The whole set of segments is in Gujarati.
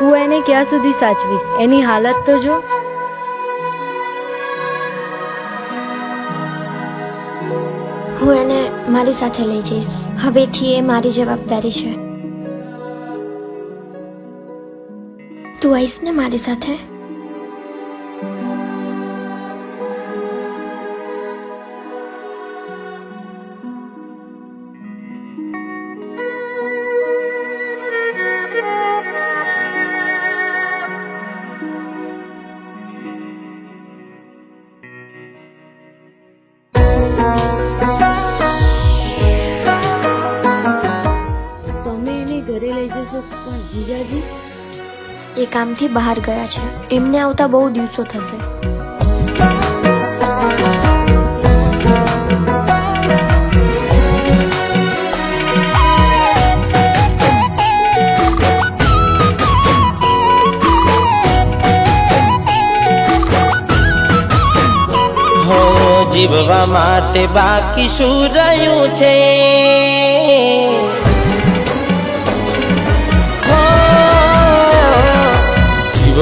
તું એને ક્યાં સુધી સાચવીશ? એની હાલત તો જો. હું એને મારી સાથે લઈ જઈશ. હવેથી એ મારી જવાબદારી છે. તું આવીશ ને મારી સાથે? ઘરે લઈ જશો પણ જીજાજી? એ કામથી બહાર ગયા છે. એમને આવતા બહુ દિવસો થશે. હો જીવવા માટે બાકી શું રહ્યું છે?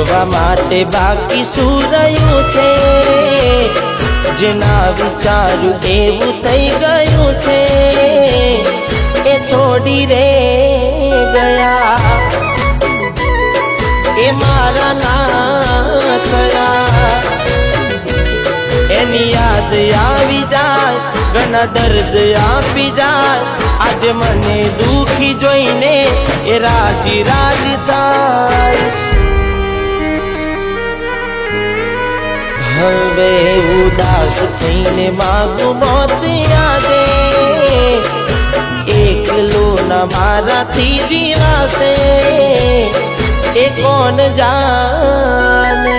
જીવવા માટે બાકી શું રહ્યું છે? જેના વિચાર્યું એવું થઈ ગયું છે. એ છોડી રે ગયા, એ મારા ના થયા. એની યાદ આવી જાય, ઘણા દર્દ આપી જાય. આજે મને દુખી જોઈને એ રાજી રાજી થાય. હવે ઉદાસ થઈને માગું મોત યાદે, એકલો ના મારાથી જીવાશે એ કોણ જાણે.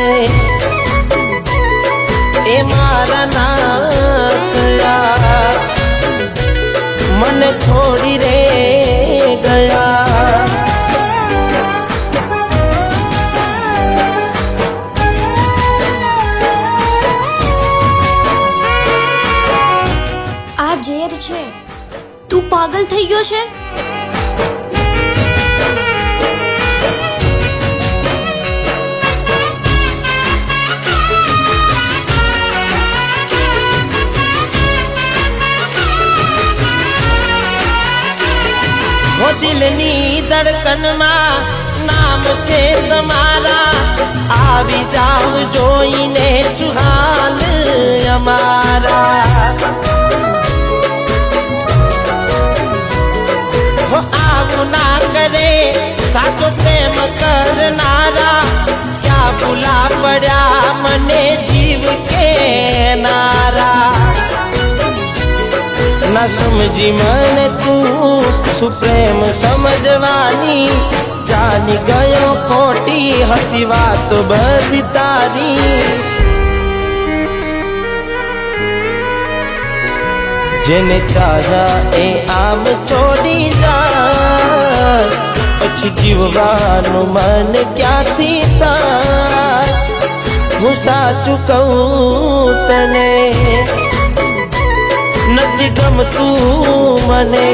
એ મારા ના થયા, મને છોડી રે ગયા. આ ઝેર છે. તું પાગલ થઈ ગયો છે? ઓ દિલની ધડકનમાં નામ છે તમારા. આવી જાવ જોઈને સુહાલ અમારા. હો આવું ના કરે સાચો પ્રેમ કરનારા. ક્યાં ભૂલા પડ્યા મને જીવ કેનારા. ના સમજી મને તું શું પ્રેમ સમજવાની. જાની ગયો ખોટી હતી વાત બધી તારી. જેને ચાહ્યા એ આમ છોડી જાય, પછી જીવવાનું મન ક્યાંથી થાય. હું સાચું કહું તને, નથી ગમતું મને.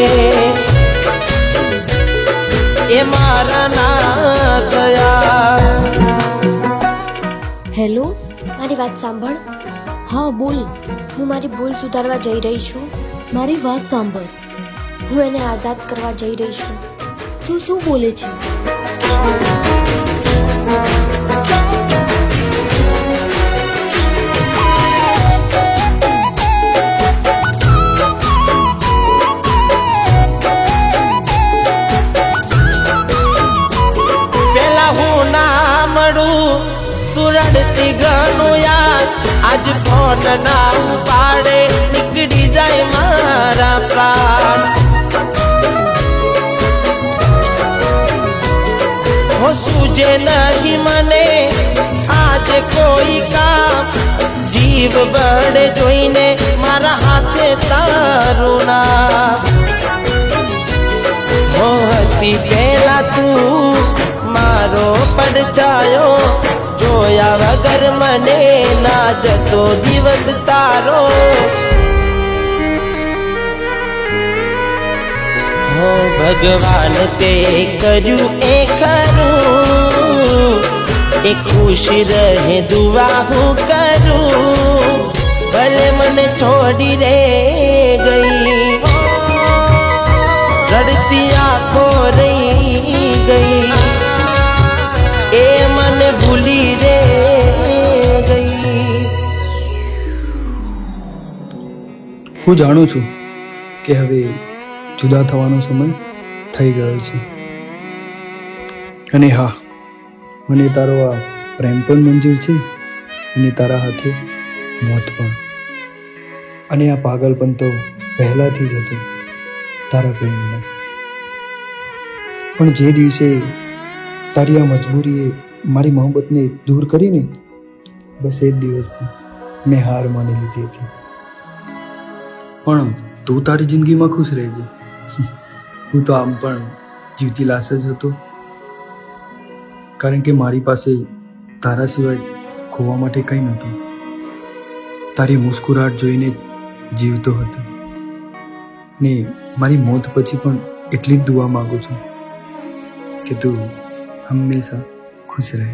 એ મારા ના ગયા. હેલો, મારી વાત સાંભળ. હા બોલ. હું મારી ભૂલ સુધારવા જઈ રહી છું. મારી વાત સાંભળ. હું એને આઝાદ કરવા જઈ રહી છું. તું શું બોલે છે? પેલા હું ના મળું તું રડતી ઘણું યાર. આજ ફોન ના ઉપાડે નીકળી જાય મારા પ્રાણ. હો સૂજે નહીં મને આજે કોઈ કામ. જીવ બળે જોઈને મારા હાથે તારું નામ. સૌથી પહેલા તું મારો પડછાયો, જોયા વગર મને ના જતો દિવસ તારો. હો ભગવાન તે કર્યું એ ખરું, એ ખુશ રહે દુઆ હું કરું, ભલે મને છોડી રે ગઈ, રડતી આંખો રહી ગઈ, એ મને ભૂલી રે ગઈ. હું જાણું છું કે હવે જુદા થવાનો સમય થઈ ગયો છે, અને હા, મને તારો આ પ્રેમ પણ મંજૂર છે, અને તારા હાથે મોત પણ. અને આ પાગલપણ તો પહેલાથી જ હતું તારા પ્રેમનો. પણ જે દિવસે તારી આ મજબૂરીએ મારી મોહબ્બતને દૂર કરીને, બસ એ જ દિવસથી મેં હાર માની લીધી હતી. પણ તું તારી જિંદગીમાં ખુશ રહેજે. હું તો આમ પણ જીવતી લાશ જ હતો, કારણ કે મારી પાસે તારા સિવાય ખોવા માટે કંઈ નહોતું. તારી મુસ્કુરાહટ જોઈને જીવતો હતો, ને મારી મોત પછી પણ એટલી જ દુઆ માગું છું કે તું હંમેશા ખુશ રહે.